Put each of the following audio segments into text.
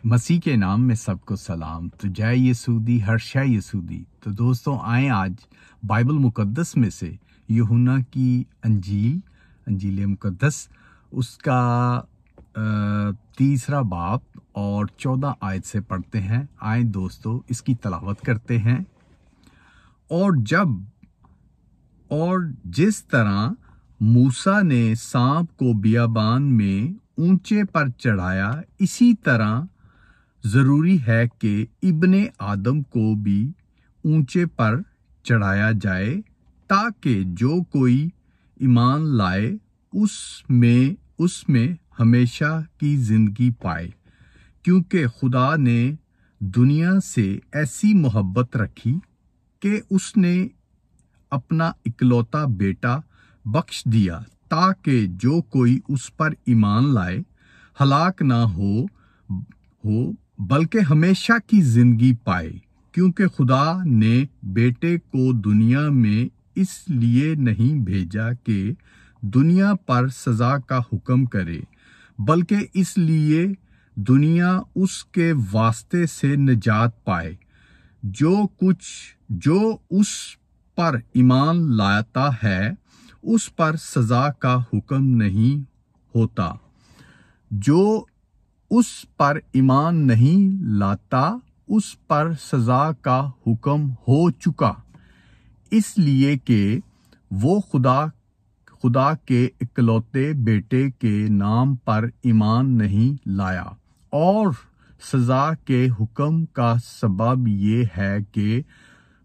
مسیح کے نام میں سب کو سلام۔ تو جے یسودی ہر شے یسودی۔ تو دوستوں آئیں آج بائبل مقدس میں سے یوحنا کی انجیل مقدس اس کا 3 باب اور 14 آیت سے پڑھتے ہیں۔ آئیں دوستوں اس کی تلاوت کرتے ہیں۔ اور جس طرح موسیٰ نے سانپ کو بیابان میں اونچے پر چڑھایا، اسی طرح ضروری ہے کہ ابن آدم کو بھی اونچے پر چڑھایا جائے، تاکہ جو کوئی ایمان لائے اس میں ہمیشہ کی زندگی پائے۔ کیونکہ خدا نے دنیا سے ایسی محبت رکھی کہ اس نے اپنا اکلوتا بیٹا بخش دیا، تاکہ جو کوئی اس پر ایمان لائے ہلاک نہ ہو بلکہ ہمیشہ کی زندگی پائے۔ کیونکہ خدا نے بیٹے کو دنیا میں اس لیے نہیں بھیجا کہ دنیا پر سزا کا حکم کرے، بلکہ اس لیے دنیا اس کے واسطے سے نجات پائے۔ جو اس پر ایمان لاتا ہے اس پر سزا کا حکم نہیں ہوتا، جو اس پر ایمان نہیں لاتا اس پر سزا کا حکم ہو چکا، اس لیے کہ وہ خدا کے اکلوتے بیٹے کے نام پر ایمان نہیں لایا۔ اور سزا کے حکم کا سبب یہ ہے کہ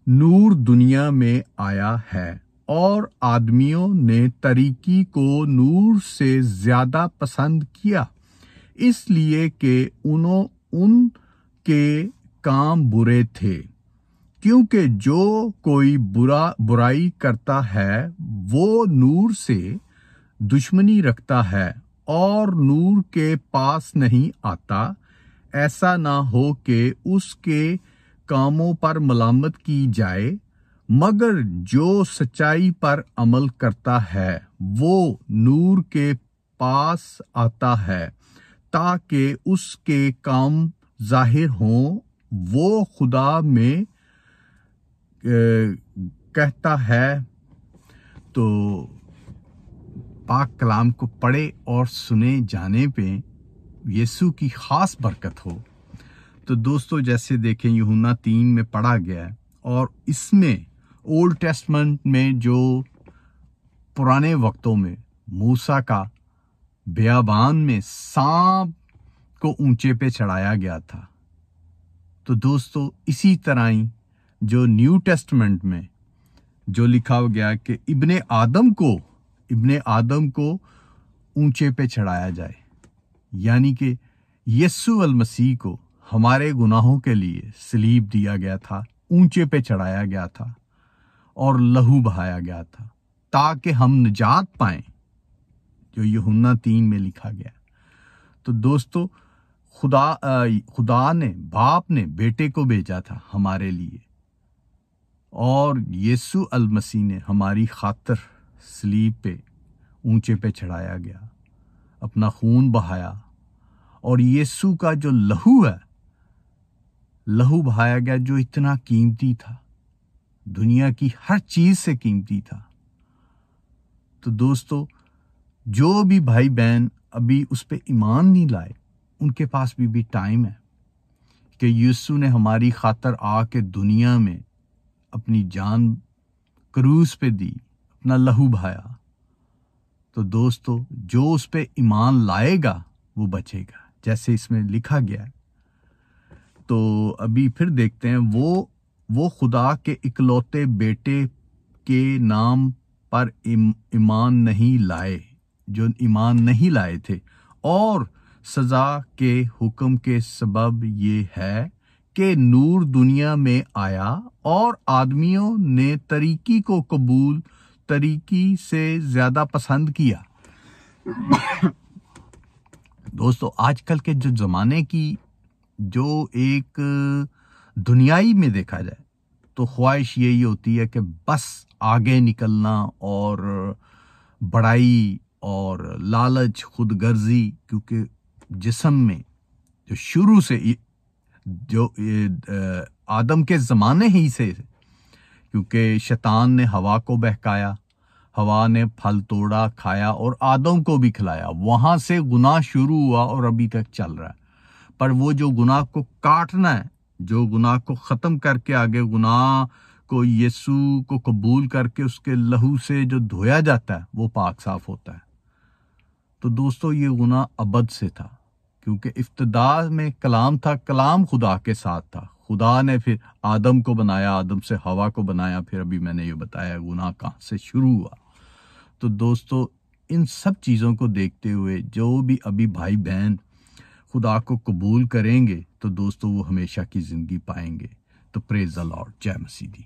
نور دنیا میں آیا ہے، اور آدمیوں نے تاریکی کو نور سے زیادہ پسند کیا، اس لیے کہ ان کے کام برے تھے۔ کیونکہ جو کوئی برائی کرتا ہے وہ نور سے دشمنی رکھتا ہے اور نور کے پاس نہیں آتا، ایسا نہ ہو کہ اس کے کاموں پر ملامت کی جائے۔ مگر جو سچائی پر عمل کرتا ہے وہ نور کے پاس آتا ہے، تاکہ اس کے کام ظاہر ہوں، وہ خدا میں کہتا ہے۔ تو پاک کلام کو پڑھے اور سنے جانے پہ یسوع کی خاص برکت ہو۔ تو دوستو جیسے دیکھیں یوحنا 3 میں پڑھا گیا ہے، اور اس میں اولڈ ٹیسٹمنٹ میں جو پرانے وقتوں میں موسیٰ کا بیابان میں سانپ کو اونچے پہ چڑھایا گیا تھا، تو دوستو اسی طرح ہی جو نیو ٹیسٹمنٹ میں جو لکھا ہو گیا کہ ابن آدم کو اونچے پہ چڑھایا جائے، یعنی کہ یسوع المسیح کو ہمارے گناہوں کے لیے صلیب دیا گیا تھا، اونچے پہ چڑھایا گیا تھا اور لہو بہایا گیا تھا، تاکہ ہم نجات پائیں، جو یوحنا 3 میں لکھا گیا۔ تو دوستو خدا نے باپ نے بیٹے کو بھیجا تھا ہمارے لیے، اور یسوع المسیح نے ہماری خاطر صلیب پہ اونچے پہ چڑھایا گیا، اپنا خون بہایا، اور یسوع کا جو لہو بہایا گیا جو اتنا قیمتی تھا، دنیا کی ہر چیز سے قیمتی تھا۔ تو دوستو جو بھی بھائی بہن ابھی اس پہ ایمان نہیں لائے، ان کے پاس بھی ٹائم ہے کہ یسوع نے ہماری خاطر آ کے دنیا میں اپنی جان کروس پہ دی، اپنا لہو بہایا۔ تو دوستو جو اس پہ ایمان لائے گا وہ بچے گا، جیسے اس میں لکھا گیا ہے۔ تو ابھی پھر دیکھتے ہیں وہ خدا کے اکلوتے بیٹے کے نام پر ایمان نہیں لائے، جو ایمان نہیں لائے تھے، اور سزا کے حکم کے سبب یہ ہے کہ نور دنیا میں آیا اور آدمیوں نے تاریکی سے زیادہ پسند کیا۔ دوستو آج کل کے جو زمانے کی جو ایک دنیائی میں دیکھا جائے تو خواہش یہی ہوتی ہے کہ بس آگے نکلنا، اور بڑائی اور لالچ، خود غرضی، کیونکہ جسم میں جو شروع سے جو آدم کے زمانے ہی سے، کیونکہ شیطان نے ہوا کو بہکایا، ہوا نے پھل توڑا، کھایا اور آدم کو بھی کھلایا، وہاں سے گناہ شروع ہوا اور ابھی تک چل رہا ہے۔ پر وہ جو گناہ کو کاٹنا ہے، جو گناہ کو ختم کر کے آگے گناہ کو یسوع کو قبول کر کے اس کے لہو سے جو دھویا جاتا ہے وہ پاک صاف ہوتا ہے۔ تو دوستو یہ گناہ ابد سے تھا، کیونکہ ابتدا میں کلام تھا، کلام خدا کے ساتھ تھا، خدا نے پھر آدم کو بنایا، آدم سے ہوا کو بنایا، پھر ابھی میں نے یہ بتایا گناہ کہاں سے شروع ہوا۔ تو دوستو ان سب چیزوں کو دیکھتے ہوئے جو بھی ابھی بھائی بہن خدا کو قبول کریں گے تو دوستو وہ ہمیشہ کی زندگی پائیں گے۔ تو پریز دی لارڈ، جے مسیح دی۔